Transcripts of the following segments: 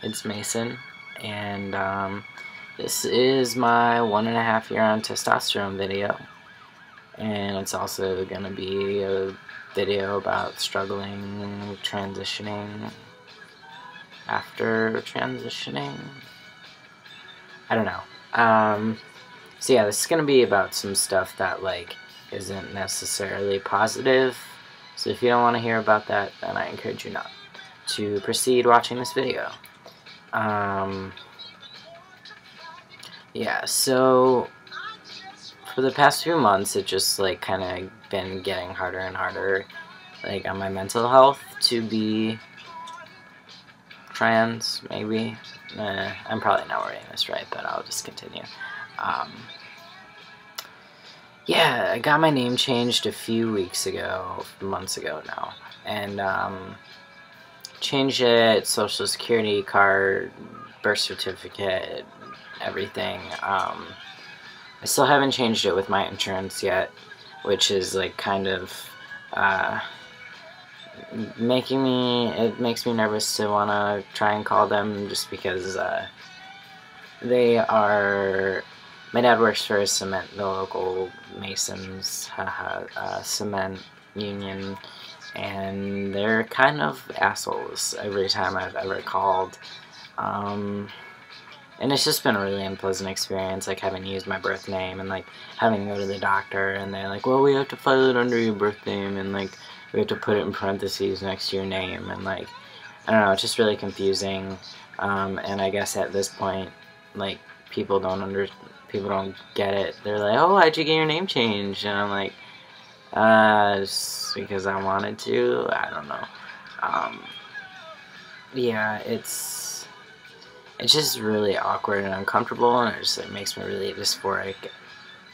It's Mason, and this is my 1.5 year on testosterone video, and it's also going to be a video about struggling, transitioning, after transitioning. I don't know. So yeah, this is going to be about some stuff that isn't necessarily positive. So if you don't want to hear about that, then I encourage you not to proceed watching this video. Yeah, so for the past few months, it just kind of been getting harder and harder, on my mental health to be trans, maybe. I'm probably not wording this right, but I'll just continue. Yeah, I got my name changed a few weeks ago, months ago now, and changed it, social security card, birth certificate, everything. I still haven't changed it with my insurance yet, which is kind of it makes me nervous to want to try and call them, just because they are, my dad works for the local Masons cement union, and they're kind of assholes every time I've ever called. And it's just been a really unpleasant experience, having to use my birth name, and having to go to the doctor, and they're like, well, we have to file it under your birth name, and we have to put it in parentheses next to your name, and I don't know, it's just really confusing. And I guess at this point, people don't get it. They're like, oh, why'd you get your name changed? And I'm like, just because I wanted to. I don't know. Yeah, it's just really awkward and uncomfortable, and it just makes me really dysphoric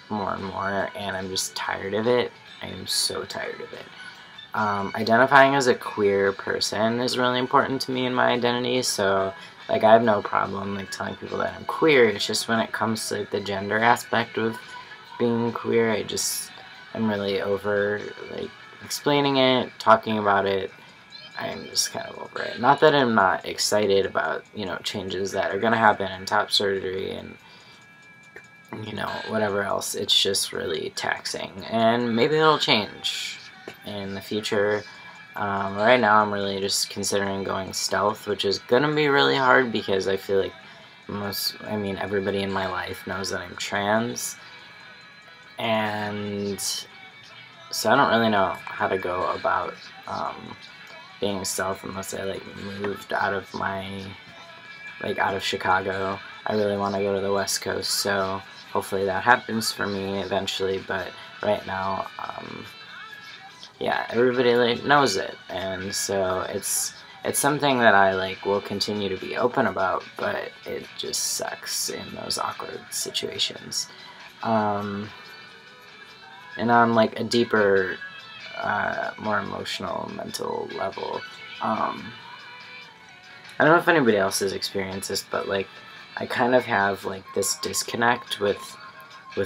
more and more, and I'm just tired of it. I am so tired of it. Identifying as a queer person is really important to me in my identity, so I have no problem telling people that I'm queer. It's just when it comes to the gender aspect of being queer, I'm really over explaining it, talking about it. I'm just kind of over it. Not that I'm not excited about, changes that are going to happen in top surgery and, whatever else. It's just really taxing. And maybe it'll change in the future. Right now I'm really just considering going stealth, which is going to be really hard because I feel like everybody in my life knows that I'm trans. And so I don't really know how to go about being stealth unless I moved out of out of Chicago. I really want to go to the West Coast, so hopefully that happens for me eventually, but right now yeah, everybody knows it, and so it's something that I will continue to be open about, but it just sucks in those awkward situations. And on a deeper, more emotional, mental level, I don't know if anybody else has experienced this, but I kind of have this disconnect with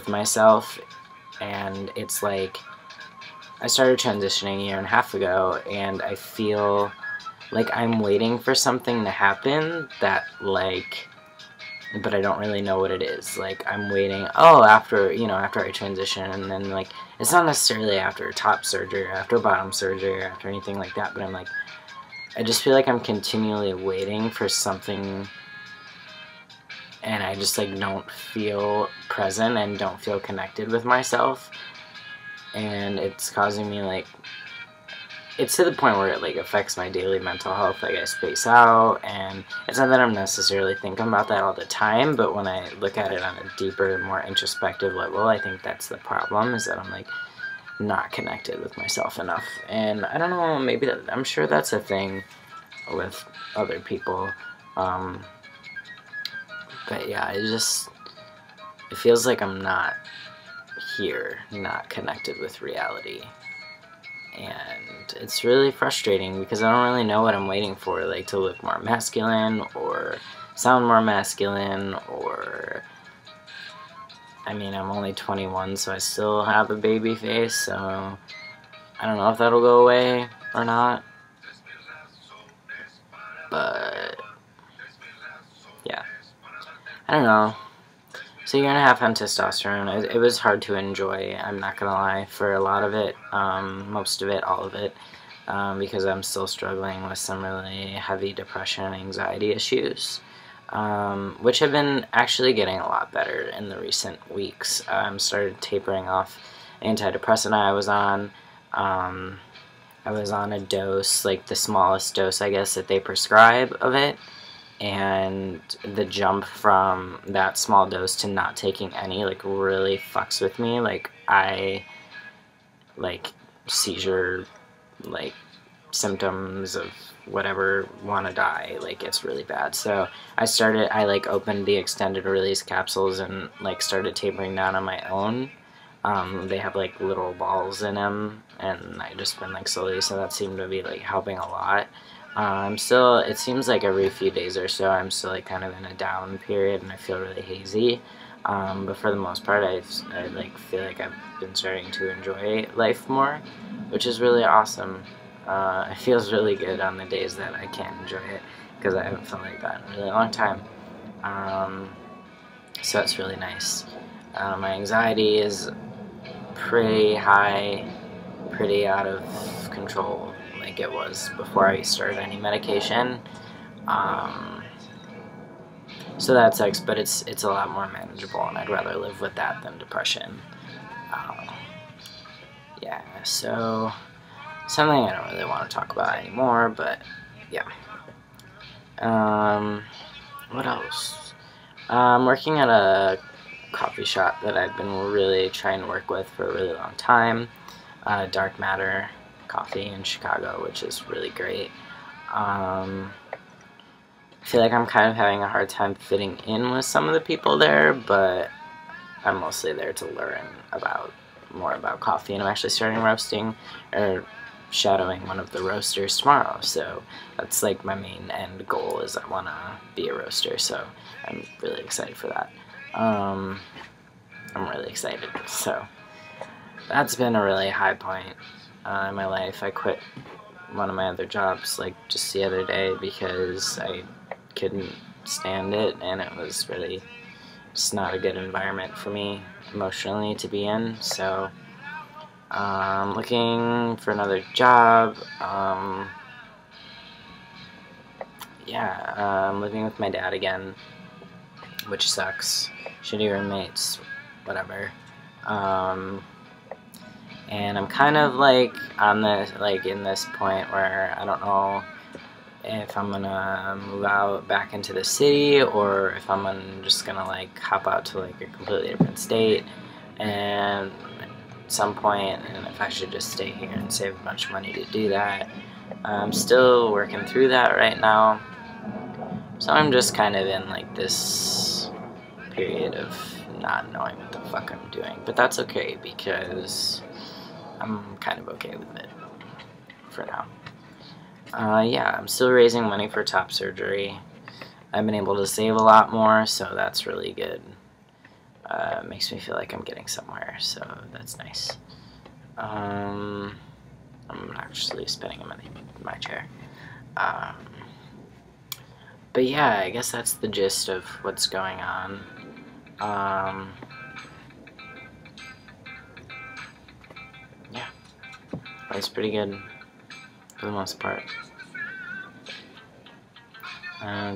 myself, and it's I started transitioning a year and a half ago, and I feel I'm waiting for something to happen that but I don't really know what it is. I'm waiting, after I transition, and then it's not necessarily after top surgery or after bottom surgery or after anything like that, but I just feel I'm continually waiting for something, and I just don't feel present and don't feel connected with myself, and it's causing me it's to the point where it affects my daily mental health. I space out, and it's not that I'm necessarily thinking about that all the time, but when I look at it on a deeper, more introspective level, I think that's the problem, is that I'm not connected with myself enough. And I don't know, maybe I'm sure that's a thing with other people, but yeah, it feels I'm not here, not connected with reality. And it's really frustrating because I don't really know what I'm waiting for, to look more masculine or sound more masculine, or I'm only 21, so I still have a baby face, so I don't know if that'll go away or not, but I don't know. So year and a half on testosterone. It was hard to enjoy, I'm not gonna lie, for a lot of it, most of it, all of it, because I'm still struggling with some really heavy depression and anxiety issues, which have been actually getting a lot better in the recent weeks. Started tapering off antidepressant I was on. I was on a dose, like the smallest dose, I guess, that they prescribe of it. And the jump from that small dose to not taking any, like, really fucks with me. Like, like, seizure, like, symptoms of whatever, want to die, like, it's really bad. So I like, opened the extended release capsules and, like, started tapering down on my own. They have, like, little balls in them, and I just been, like, slowly, so that seemed to be, like, helping a lot. It seems like every few days or so, I'm still, like, kind of in a down period, and I feel really hazy. But for the most part, I like, feel like I've been starting to enjoy life more, which is really awesome. It feels really good on the days that I can't enjoy it, because I haven't felt like that in a really long time. So it's really nice. My anxiety is pretty high, pretty out of control, like it was before I started any medication. So that sucks, but it's a lot more manageable, and I'd rather live with that than depression. Yeah, so something I don't really want to talk about anymore, but yeah. What else? I'm working at a coffee shop that I've been really trying to work with for a really long time. Dark Matter Coffee in Chicago, which is really great. I feel like I'm kind of having a hard time fitting in with some of the people there, but I'm mostly there to learn more about coffee, and I'm actually starting roasting, or shadowing one of the roasters tomorrow, so that's like my main end goal, is I want to be a roaster, so I'm really excited for that. I'm really excited, so that's been a really high point in my life. I quit one of my other jobs, like, just the other day because I couldn't stand it, and it was really just not a good environment for me emotionally to be in, so I'm looking for another job. Yeah, I'm living with my dad again, which sucks. Shitty roommates, whatever. And I'm kind of, like, on this, like, in this point where I don't know if I'm gonna move out back into the city, or if I'm just gonna, like, hop out to, like, a completely different state and at some point, and if I should just stay here and save a bunch of money to do that. I'm still working through that right now, so I'm just kind of in, like, this period of not knowing what the fuck I'm doing, but that's okay because I'm kind of okay with it for now. Yeah, I'm still raising money for top surgery. I've been able to save a lot more, so that's really good. Makes me feel like I'm getting somewhere, so that's nice. I'm actually spending money in my chair. But yeah, I guess that's the gist of what's going on. Yeah, life's pretty good for the most part.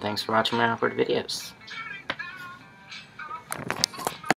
Thanks for watching my awkward videos.